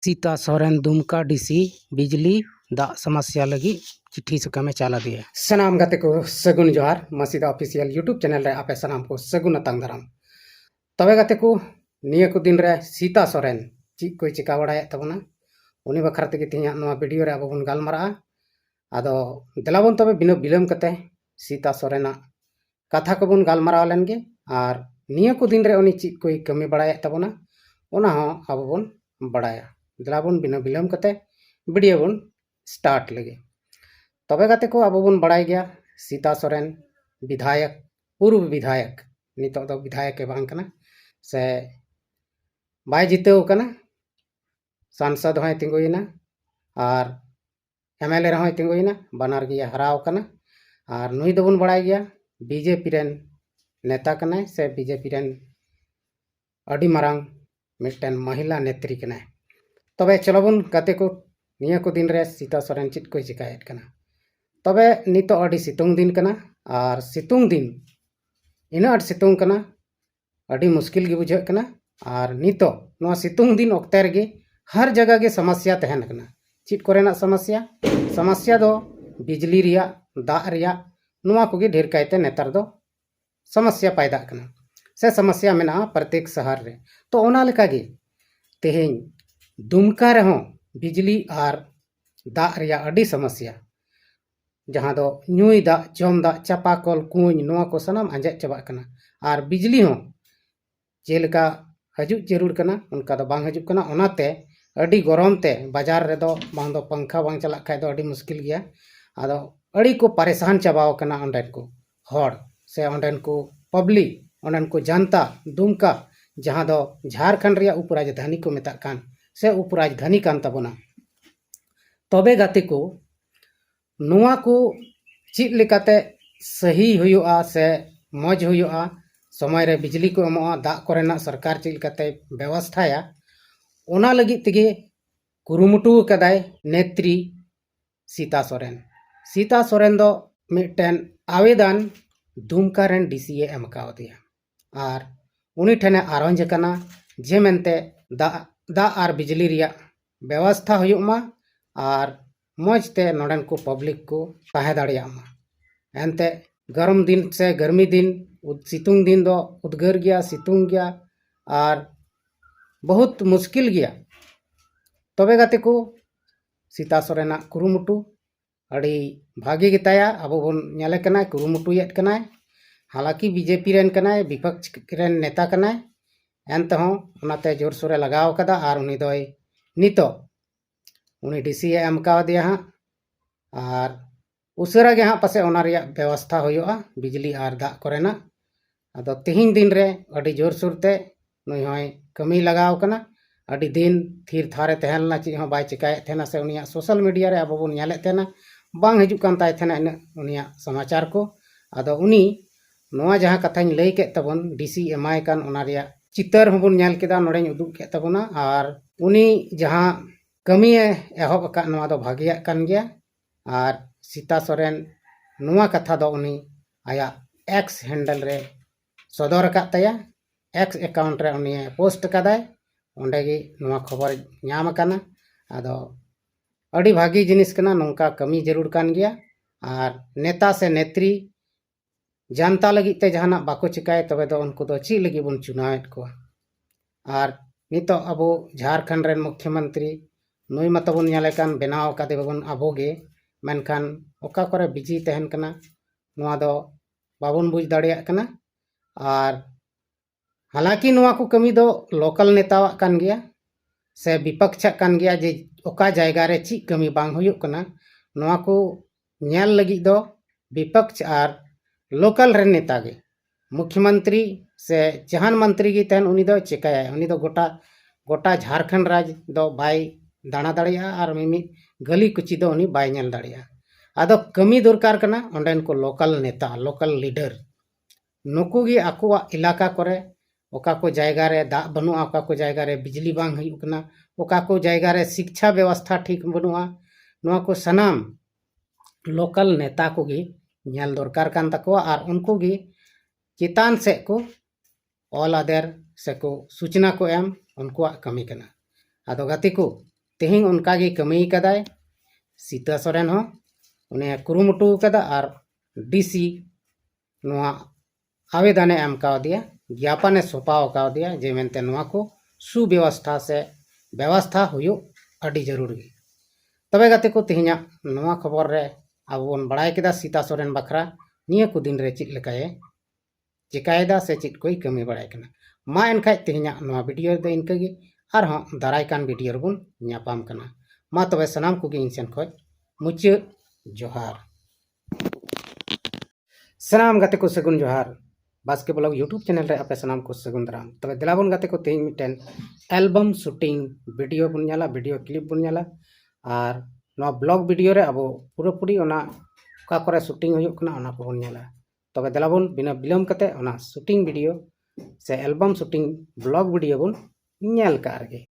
Sita Soren Dumka DC बिजली दाग समस्या लगी चिट्ठी साकामे चाल दिए सनाम गाते को सगुन जोहार मसीदा ऑफिशियल यूट्यूब चैनल रे आपे सनाम को सगुन अतंग दाराम तबे गाते को निया को दिन रे सीता सोरेन चीज कोई चिका बड़ाय तबना उनी बखरा तेगे तिया नवा वीडियो रे आबो बन गालमारा आदो देलाबन तबे बिनो बिलम कते सीता सोरेना कथा को बन गालमारा लेनगे और निया को दिन रे उनी चीज कोई कमी बड़ाय तबना ओना हो आबो बन बड़ाया दिलाबन बिना बिलम कते वीडियो बन स्टार्ट लगे तबे गाते को अब बन बड़ाई गया सीता सोरेन विधायक पूर्व विधायक नितो दो विधायक के बांग कना से बाय जितेव कना सांसद होय तिंगुइना और एमएलए होय तिंगुइना बनार गिया हराव कना और नुई दो बन बड़ाई गया बीजेपी रेन नेता कना से बीजेपी रेन अडी मारांग मिटन महिला नेत्री कना तबे चलोबन गाते को निया को दिन रे सीता सोरेन चित को चिकायत कना तबे नितो अडी सितुंग दिन कना और सितुंग दिन इना अड सितुंग कना अडी मुश्किल गे बुझे कना और नितो नो सितुंग दिन ओक्ते रे हर जगह के समस्या तहन कना चित कोरेना समस्या दो बिजली रिया दाग रिया नुआ को गे ढेर कायते नेतार दो समस्या पैदा कना से समस्या मेना प्रत्येक शहर रे तो ओना लेका गे तेहें दुमका रहो बिजली और दाग रिया अडी समस्या जहाँ दो नुई दाग जम दाग चापाकल कुंज नुआ को सनाम आंजे चबा कना और बिजली हो जेलका हजु जरूर कना उनका दो बांग हजु कना ओनाते अडी गरम ते बाजार रे दो बांग दो पंखा बांग चला खाय दो अडी मुश्किल गया आदो अडी को परेशान चबाव कना ओंडेन को हड़ से ओंडेन को पब्लिक ओंडेन को जनता दुमका जहाँ दो झारखंड रिया उपराजधानी को मेता कान से उपराजधानी कान तबना तबे गाते को नुआ को चीज लेकाते सही हुयुआ से मौज हुयुआ समय रे बिजली को एमोआ दाग कोरेना सरकार चीज लेकाते व्यवस्थाया ओना लगी तेगे कुरुमुटु कदाय नेत्री सीता सोरेन दो मिटन आवेदन दुमका रेन डीसीए एम काव दिया और उनी ठने आरंज कना जे मेनते दा और बिजली रिया व्यवस्था हुयुमा और मौजते नोडन को पब्लिक को ताहे दाड़ियामा एनते गरम दिन से गर्मी दिन सितुंग दिन दो उद्गार गया सितुंग गया और बहुत मुश्किल गया तबे गाते को सीता सोरेना कुरुमुटु अड़ी भागी गिताया अब बन नेले कना कुरुमुटुयेत कना हालांकि बीजेपी रेन कना विपक्ष रेन नेता कना एनते हो ओनाते जोर सोरे लगाव कदा और उनी दोय नितो उनी डीसी एम का दिया हाँ और उसरा गे हाँ पासे ओना रिया व्यवस्था हुयुआ बिजली और दाग कोरेना अदो तिहिन दिन रे अडी जोर सुरते नुई होय कमी लगाव कना अडी दिन थीर थारे तहलना ची हो बाय चिकाय थेना से उनिया सोशल मीडिया रे अब बन नेले थेना बांग हिजु कान ताय थेना इन उनिया समाचार को अदो उनी नोआ जहाँ कथाñ लई के तबन डीसी एमाय कान ओना रिया चितर होबन नेल केदा नोडेñ उदुग के तबना और उनी जहाँ कमी एहब का नोआ दो भागिया कान गया और सीता सोरेन नोआ कथा दो उनी आया एक्स हैंडल रे सदर का तया एक्स अकाउंट रे उनी पोस्ट कदाय ओंडेगी नोआ खबर ᱧᱟᱢ काना आदो अड़ी भागी जिनिस कना नोंका कमी जरूर कान गया और नेता से नेत्री जनता लगी ते जहाना बाको चिकाय तबे दो उनको दो ची लगी बन चुनाव को और नितो अबो झारखंड रेन मुख्यमंत्री नुई मतबन नेले कान बनाव कादे बन अबोगे मेनखान ओका करे बिजी तहन कना नोआ दो बाबन बुझ दाड़िया कना और हालांकि नोआ को कमी दो लोकल नेतावा कान गया से विपक्ष कान गया जे ओका जायगा रे ची कमी बांग हुयुक कना नोआ को नेल लगी दो विपक्ष और लोकल रेन नेता गे मुख्यमंत्री से जहान मंत्री की तहन उनी दो चिकाया उनी दो गोटा झारखंड राज दो बाय दाणा दाड़िया और मिमी गली कुची दो उनी बाय नेल दाड़िया आदो कमी दरकार कना ओंडेन को लोकल नेता लोकल लीडर नुकु गी आकुआ इलाका करे ओका को जायगा रे दाग बनुआ ओका को जायगा रे बिजली बांग हुयुक कना ओका को जायगा रे शिक्षा व्यवस्था ठीक बनुआ नोआ को सनाम लोकल नेता को गी नेल दरकार कान तकोआ और उनको गी चितान से को ऑल अदर से को सूचना को एम उनको कमी कना आदो गाती को तेहिं उनका गे कमी कदाय सीता सोरेन हो उन्हें कुरुमुटु कदा और डीसी नोआ आवेदन एम कावदिया ज्ञापन सौंपाव कावदिया जे मेनते नोआ को सुव्यवस्था से व्यवस्था हुयो अड़ी जरूर गे। तबे गाते को तेहिया नोआ खबर रे अब बन बड़ाय केदा सीता सोरेन बखरा निया को दिन रे चित लेकाये चिकायदा से चित कोई कमी बड़ाय कना मा एनखाय तेहिया नोआ वीडियो दे इनका गे और हाँ दाराय कान वीडियो रबुन न्यापाम कना मा तबे सनाम को गे इन सेन खोज मुच्चे जोहार। सनाम गाते को सगुन जोहार बास्के ब्लॉग यूट्यूब चैनल रे आपे सनाम को सगुन दाराम। तबे दिलाबन गाते को तेहिं मिटन एल्बम शूटिंग वीडियो बन नाला वीडियो क्लिप बन नाला और नोआ ब्लॉग वीडियो रे अब पूरा पूरी ओना का करे शूटिंग हुयुक कना ओना को बन नाला। तबे दिलाबन बिना बिलम कते ओना शूटिंग वीडियो से एल्बम शूटिंग ब्लॉग वीडियो बन नेल का आगे।